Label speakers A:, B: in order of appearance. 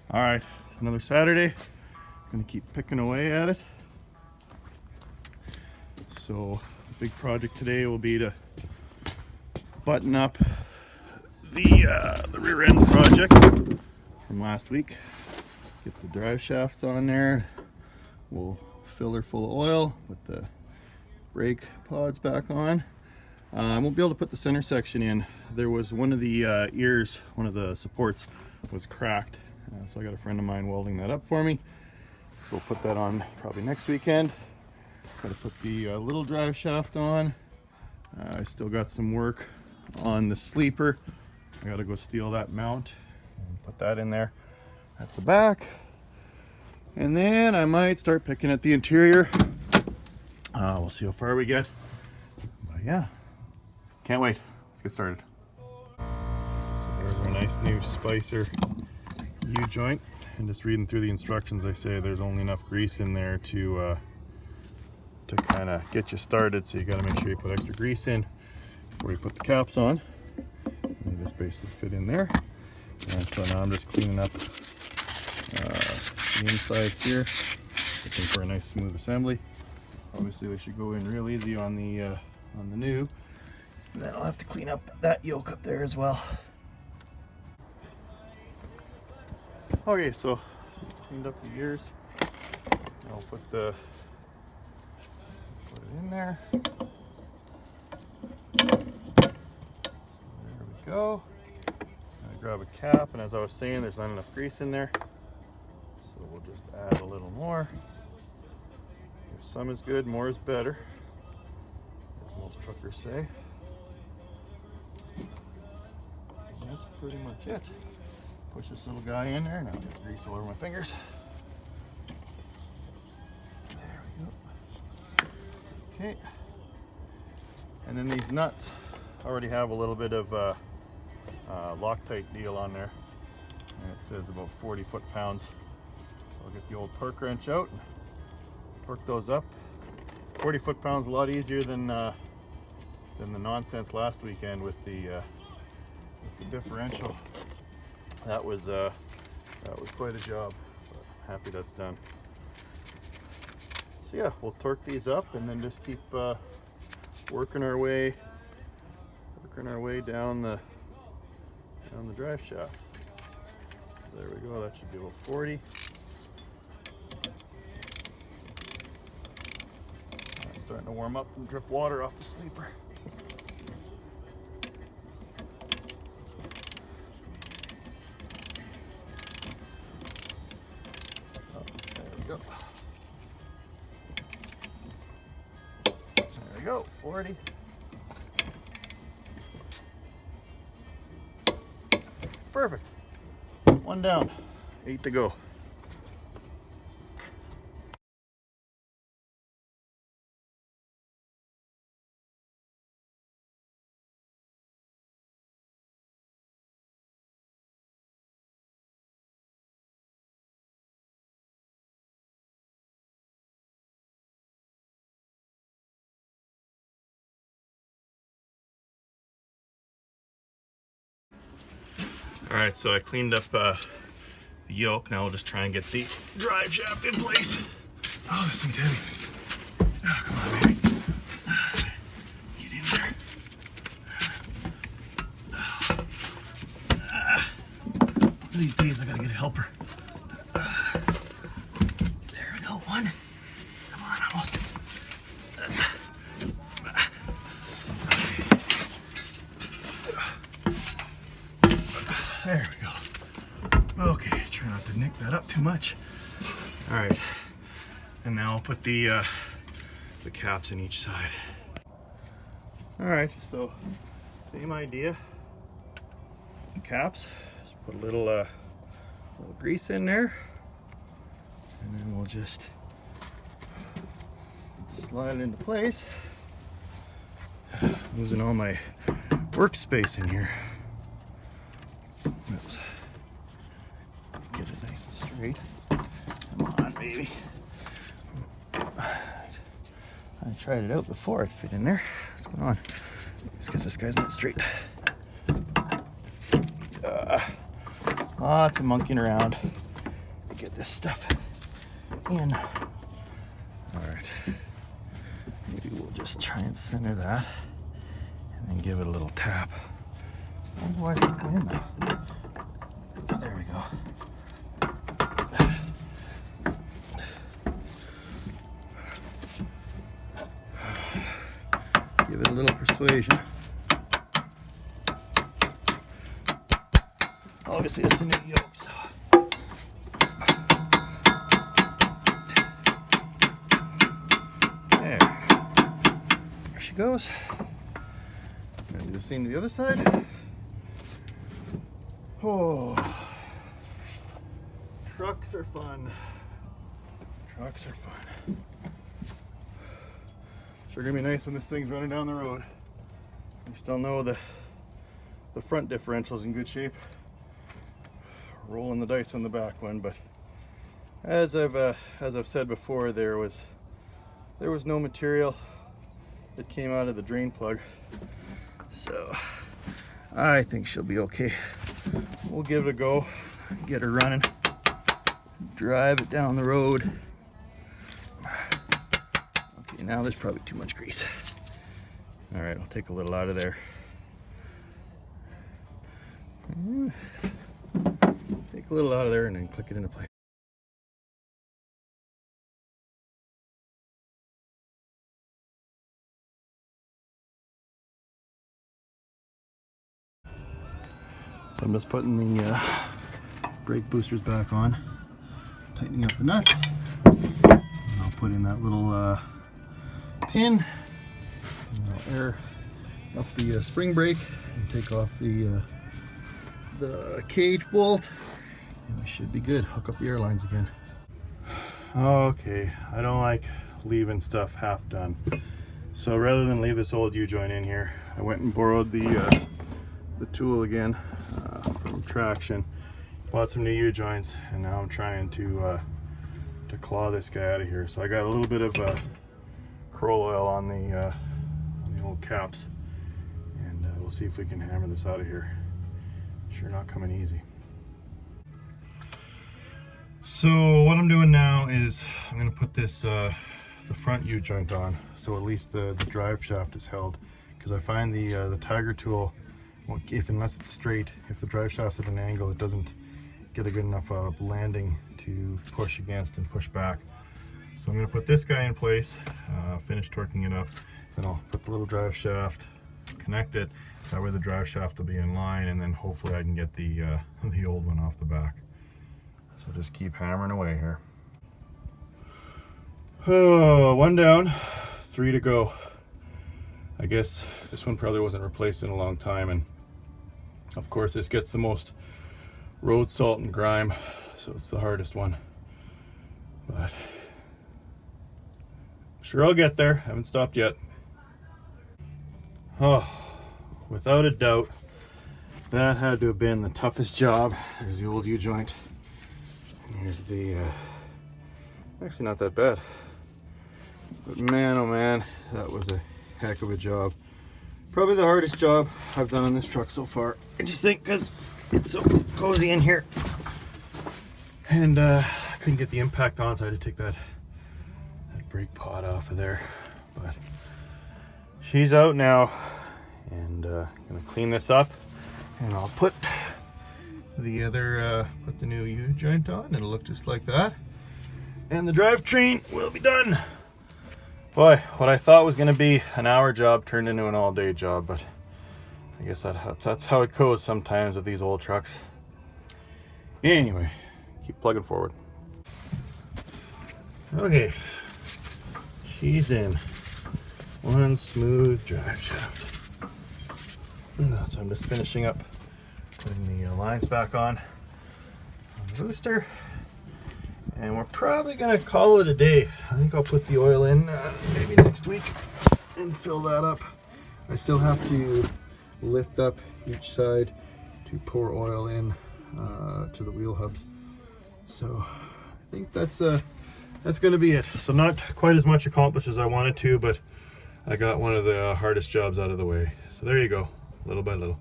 A: All right, another Saturday. Gonna keep picking away at it. So the big project today will be to button up the rear end project from last week. Get the drive shaft on there. We'll fill her full of oil with the brake pods back on. I won't be able to put the center section in. There was one of the ears, one of the supports was cracked. So I got a friend of mine welding that up for me. So we'll put that on probably next weekend. Got to put the little drive shaft on. I still got some work on the sleeper. I got to go steal that mount and put that in there at the back. And then I might start picking at the interior. We'll see how far we get. But yeah, can't wait. Let's get started. So there's our nice new Spicer U-joint, and just reading through the instructions, I say there's only enough grease in there to kind of get you started, so you got to make sure you put extra grease in before you put the caps on. And they just basically fit in there. And so now I'm just cleaning up the insides here, looking for a nice smooth assembly. Obviously we should go in real easy on the new, and then I'll have to clean up that yoke up there as well. Okay, so cleaned up the ears. I'll put it in there. There we go. I grab a cap, and as I was saying, there's not enough grease in there, so we'll just add a little more. If some is good, more is better, as most truckers say. And that's pretty much it. Push this little guy in there, and I'll get grease all over my fingers. There we go. Okay. And then these nuts already have a little bit of Loctite deal on there. And it says about 40 foot-pounds. So I'll get the old torque wrench out and torque those up. 40 foot-pounds a lot easier than the nonsense last weekend with the differential. That was quite a job, but I'm happy that's done. So yeah, we'll torque these up and then just keep working our way down the drive shaft. There we go. That should be about 40. It's starting to warm up and drip water off the sleeper. Go. There we go, 40. Perfect. One down, 8 to go. All right, so I cleaned up the yoke. Now we'll just try and get the drive shaft in place. Oh, this thing's heavy. Oh, come on, baby. Get in there. One of these days I gotta get a helper. There we go, one. Come on, almost. There we go. Okay, try not to nick that up too much. All right, and now I'll put the caps in each side. All right, so same idea. The caps, just put a little grease in there, and then we'll just slide it into place. Losing all my workspace in here. Oops. Get it nice and straight. Come on, baby. I tried it out before it fit in there. What's going on? It's because this guy's not straight. Lots of monkeying around. get this stuff in. All right, maybe we'll just try and center that and then give it a little tap. Why is it going in now? There we go. Give it a little persuasion. Obviously it's a new yoke, so. There she goes. Gonna do the same to the other side. Oh, trucks are fun. Trucks are fun. Sure gonna be nice when this thing's running down the road. You still know the front differential's in good shape. Rolling the dice on the back one, but as I've said before, there was no material that came out of the drain plug, so I think she'll be okay. We'll give it a go, get her running, drive it down the road. Okay, now there's probably too much grease. All right, I'll take a little out of there. Take a little out of there and then click it into place. So I'm just putting the brake boosters back on, tightening up the nut. And I'll put in that little pin, and I'll air up the spring brake and take off the cage bolt, and we should be good. Hook up the air lines again. Okay, I don't like leaving stuff half done. So rather than leave this old U-joint in here, I went and borrowed the tool again from Traction. Bought some new U-joints, and now I'm trying to claw this guy out of here. So I got a little bit of curl oil on the old caps, and we'll see if we can hammer this out of here. Sure not coming easy. So what I'm doing now is I'm going to put this the front U-joint on, so at least the drive shaft is held, because I find the Tiger tool, unless it's straight, if the drive shaft's at an angle, it doesn't get a good enough landing to push against and push back. So I'm going to put this guy in place, finish torquing it up, then I'll put the little drive shaft, connect it, that way the drive shaft will be in line, and then hopefully I can get the old one off the back. So just keep hammering away here. Oh, one down, 3 to go. I guess this one probably wasn't replaced in a long time, and of course this gets the most road salt and grime, so it's the hardest one. But sure I'll get there. Haven't stopped yet. Oh, without a doubt, that had to have been the toughest job. There's the old U-joint. And here's the, actually not that bad. But man, oh man, that was a heck of a job. Probably the hardest job I've done on this truck so far. I just think because it's so cozy in here. And I couldn't get the impact on, so I had to take that brake pod off of there. But she's out now, and gonna clean this up, and I'll put the other put the new U-joint on. It'll look just like that, and the drivetrain will be done. Boy, what I thought was gonna be an hour job turned into an all-day job, but I guess that's how it goes sometimes with these old trucks. Anyway, keep plugging forward. Okay, she's in. One smooth drive shaft. So I'm just finishing up putting the lines back on the booster, and we're probably gonna call it a day. I think I'll put the oil in maybe next week and fill that up. I still have to lift up each side to pour oil in to the wheel hubs. So I think that's gonna be it. So not quite as much accomplished as I wanted to, but I got one of the hardest jobs out of the way. So there you go, little by little.